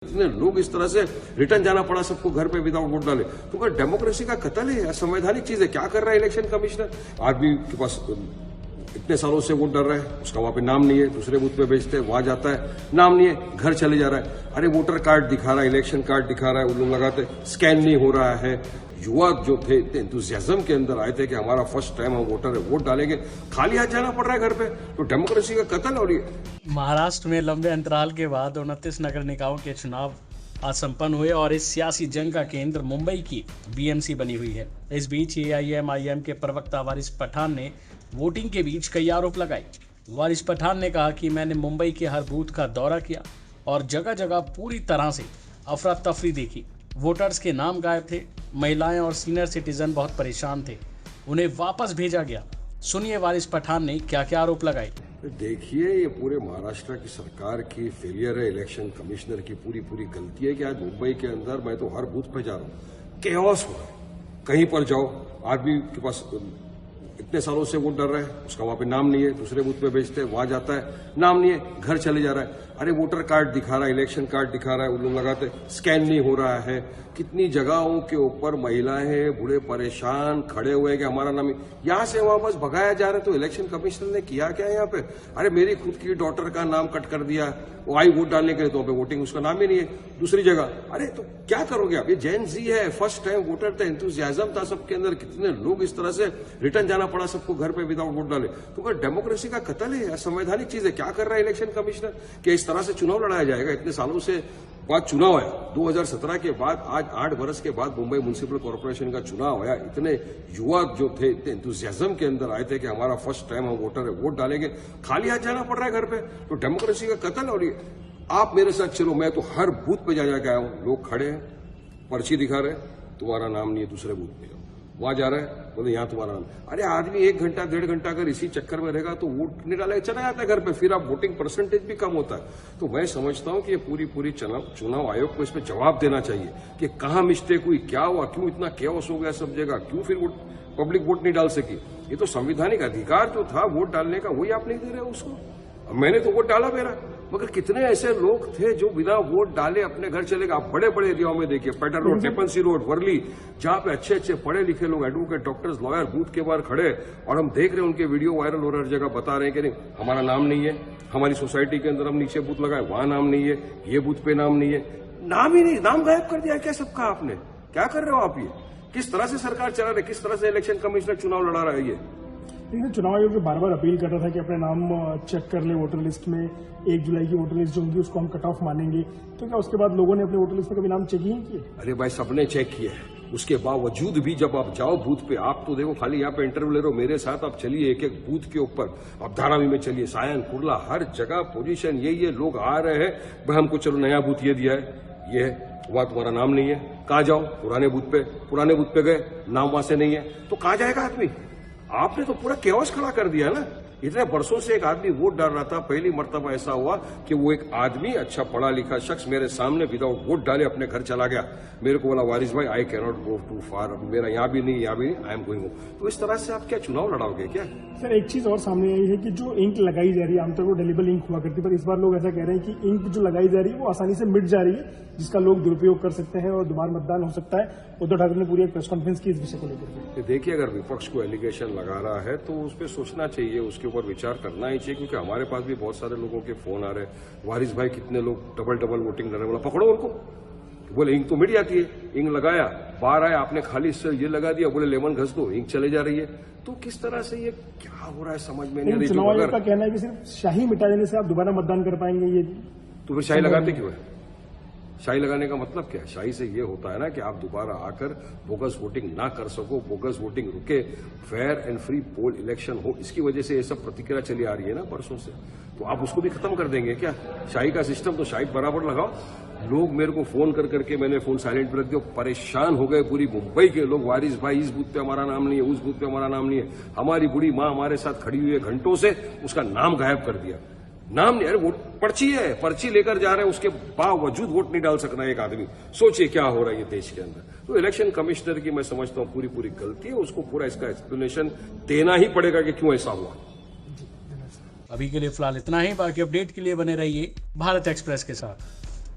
इतने लोग इस तरह से रिटर्न जाना पड़ा सबको घर पे विदाउट वोट डाले, तो क्या डेमोक्रेसी का कत्ल है या संवैधानिक चीज है? क्या कर रहा है इलेक्शन कमिश्नर? आदमी के पास इतने सालों से वोट डाल रहा है, उसका वहां पे नाम नहीं है, दूसरे बूथ पे भेजते हैं, वहां जाता है, नाम नहीं है, घर चले जा रहा है। अरे वोटर कार्ड दिखा रहा है, इलेक्शन कार्ड दिखा रहा है, उन लोग लगाते, स्कैन नहीं हो रहा है। युवा जो थे इतने एंथुसियाज्म के अंदर आए थे कि हमारा फर्स्ट टाइम हम वोटर है, वोट डालेंगे, खाली हाथ जाना पड़ रहा है घर पे, तो डेमोक्रेसी का कत्ल हो रही है। महाराष्ट्र में लंबे अंतराल के बाद 29 नगर निकायों के चुनाव आज संपन्न हुए और इस सियासी जंग का केंद्र मुंबई की बीएमसी बनी हुई है। इस बीच एआईएमआईएम के प्रवक्ता वारिस पठान ने वोटिंग के बीच कई आरोप लगाए। वारिस पठान ने कहा कि मैंने मुंबई के हर बूथ का दौरा किया और जगह जगह पूरी तरह से अफरा तफरी देखी। वोटर्स के नाम गायब थे, महिलाएं और सीनियर सिटीजन बहुत परेशान थे, उन्हें वापस भेजा गया। सुनिए वारिस पठान ने क्या क्या आरोप लगाए। देखिए, ये पूरे महाराष्ट्र की सरकार की फेलियर है, इलेक्शन कमिश्नर की पूरी गलती है कि आज मुंबई के अंदर मैं तो हर बूथ पे जा रहा हूँ, केओस हो रहा है। कहीं पर जाओ, आदमी के पास इतने सालों से वोट डाल रहा है, उसका वहां पे नाम नहीं है, दूसरे बूथ पे भेजते हैं, वहां जाता है, नाम नहीं है, घर चले जा रहा है। अरे वोटर कार्ड दिखा रहा है, इलेक्शन कार्ड दिखा रहा है, उन लोग लगाते, स्कैन नहीं हो रहा है। कितनी जगहों के ऊपर महिलाएं बूढ़े परेशान खड़े हुए कि हमारा नाम, यहां से वहां बस भगाया जा रहा है। तो इलेक्शन कमिश्नर ने किया क्या यहाँ पे? अरे मेरी खुद की डॉटर का नाम कट कर दिया, वो आई वोट डालने के लिए, तो पे वोटिंग उसका नाम ही नहीं है। दूसरी जगह, अरे तो क्या करोगे आप? ये जेन जी है, फर्स्ट टाइम वोटर था, एंथुसियाज्म था सबके अंदर, कितने लोग इस तरह से रिटर्न जाना पड़ा सबको घर पे विदाउट वोट डाले, तो क्या डेमोक्रेसी का कत्ल है या संवैधानिक चीज है? क्या कर रहा है इलेक्शन कमिश्नर कि इस तरह से चुनाव लड़ाया जाएगा? इतने सालों से बाद चुनाव आया, 2017 के बाद आज 8 वर्ष के बाद मुंबई म्युनिसिपल कॉर्पोरेशन का चुनाव आया। इतने युवा जो थे इतने एंथुसियाज्म के अंदर आए थे कि हमारा फर्स्ट टाइम हम वोटर है, वोट डालेंगे, खाली हाथ जाना पड़ रहा है घर पे, तो डेमोक्रेसी का कत्ल हो रही है। आप मेरे साथ चलो, मैं तो हर बूथ पे जा जाके आया हूं, लोग खड़े हैं, पर्ची दिखा रहे, तुम्हारा नाम नहीं है, दूसरे बूथ पे जाओ, वहां जा रहे हैं, बोले यहां तुम्हारा नाम। अरे आदमी 1 घंटा 1.5 घंटा अगर इसी चक्कर में रहेगा तो वोट नहीं डालेगा, चला जाता है घर पे, फिर आप वोटिंग परसेंटेज भी कम होता है। तो मैं समझता हूं कि ये पूरी चुनाव आयोग को इस पर जवाब देना चाहिए कि कहां मिस्टेक हुई, क्या हुआ, क्यों इतना केओस हो गया सब जगह, क्यों फिर पब्लिक वोट नहीं डाल सकी। ये तो संवैधानिक अधिकार जो था वोट डालने का, वही आप नहीं दे रहे उसको। मैंने तो वोट डाला मेरा, मगर कितने ऐसे लोग थे जो बिना वोट डाले अपने घर चले गए। आप बड़े बड़े एरियाओं में देखिए, पैटर्न रोड, टेपनसी रोड, वर्ली, जहां पे अच्छे पढ़े लिखे लोग, एडवोकेट, डॉक्टर्स, लॉयर बूथ के बाहर खड़े, और हम देख रहे हैं उनके वीडियो वायरल हो रहे, हर जगह बता रहे हैं कि नहीं हमारा नाम नहीं है, हमारी सोसाइटी के अंदर हम नीचे बूथ लगाए, वहां नाम नहीं है, ये बूथ पे नाम नहीं है, नाम ही नहीं, नाम गायब कर दिया क्या सबका आपने? क्या कर रहे हो आप? ये किस तरह से सरकार चला रहे, किस तरह से इलेक्शन कमिश्नर चुनाव लड़ा रहा है? ये लेकिन चुनाव आयोग बार बार अपील कर रहा था कि अपने नाम चेक कर ले वोटर लिस्ट में, 1 जुलाई की वोटर लिस्ट जो होगी उसको हम कट ऑफ मानेंगे, तो क्या उसके बाद लोगों ने अपने वोटर लिस्ट में कभी नाम चेक ही नहीं किए? अरे भाई, सबने चेक किया है, उसके बावजूद भी जब आप जाओ बूथ पे, आप तो देखो खाली यहाँ पे इंटरव्यू ले रहे हो, मेरे साथ आप चलिए एक बूथ के ऊपर, आप धारावी में चलिए, सायन, कुर्ला, हर जगह पोजीशन यही है, लोग आ रहे हैं, भाई हमको चलो नया बूथ ये दिया है, ये है, वहां तुम्हारा नाम नहीं है, कहाँ जाओ? पुराने बूथ पे गए, नाम वहां से नहीं है, तो कहाँ जाएगा आदमी? आपने तो पूरा केओस खड़ा कर दिया ना। इतने बरसों से एक आदमी वोट डाल रहा था, पहली मर्तबा ऐसा हुआ कि वो एक आदमी, अच्छा पढ़ा लिखा शख्स, मेरे सामने विदाउट वोट डाले अपने घर चला गया। मेरे को बोला वारिस भाई, I can not go too far, मेरा यहाँ भी नहीं, आई एम गोइंग होम। तो इस तरह से आप क्या चुनाव लड़ाओगे क्या? सर एक चीज और सामने आई है कि जो इंक लगाई जा रही है, आमतौर पर डेलिबल इंक हुआ करती है, पर इस बार लोग ऐसा कह रहे हैं कि इंक जो लगाई जा रही है वो आसानी से मिट जा रही है, जिसका लोग दुरुपयोग कर सकते हैं और दोबारा मतदान हो सकता है। उद्धव ठाकरे ने पूरी एक प्रेस कॉन्फ्रेंस की इस विषय को लेकर। देखिए, अगर विपक्ष को एलिगेशन लगा रहा है तो उस पर सोचना चाहिए, उसके ऊपर विचार करना ही चाहिए, क्योंकि हमारे पास भी बहुत सारे लोगों के फोन आ रहे हैं, वारिस भाई कितने लोग डबल वोटिंग कर रहे हैं, बोला पकड़ो उनको, बोले इंक तो मिट जाती है, इंक लगाया, बाहर आया, आपने खाली से ये लगा दिया, बोले लेमन घस दो, इंक चले जा रही है। तो किस तरह से ये क्या हो रहा है समझ में नहीं आ रही। चुनाव आयोग का कहना है कि सिर्फ शाही मिटा देने से आप दोबारा मतदान कर पाएंगे, ये तो फिर शाही लगाते क्यों है? शाही लगाने का मतलब क्या है? शाही से ये होता है ना कि आप दोबारा आकर बोगस वोटिंग ना कर सको, बोगस वोटिंग रुके, fair and free poll election हो। इसकी वजह से ये सब प्रतिक्रिया चली आ रही है ना बरसों से। तो आप उसको भी खत्म कर देंगे क्या? शाही का सिस्टम तो शाही बराबर लगाओ। लोग मेरे को फोन करके, मैंने फोन साइलेंट पर रख दिया, परेशान हो गए पूरी मुंबई के लोग, वारिस भाई इस बूथ पे हमारा नाम नहीं है, उस बूथ पे हमारा नाम नहीं है, हमारी बूढ़ी माँ हमारे साथ खड़ी हुई है घंटों से, उसका नाम गायब कर दिया, नाम नहीं। अरे वोट पर्ची है, पर्ची लेकर जा रहे हैं, उसके बावजूद वोट नहीं डाल सकना एक आदमी। सोचिए क्या हो रहा है ये देश के अंदर। तो इलेक्शन कमिश्नर की मैं समझता हूं पूरी गलती है, उसको पूरा इसका एक्सप्लेनेशन देना ही पड़ेगा कि क्यों ऐसा हुआ। अभी के लिए फिलहाल इतना ही। बाकी अपडेट के लिए बने रहिए भारत एक्सप्रेस के साथ।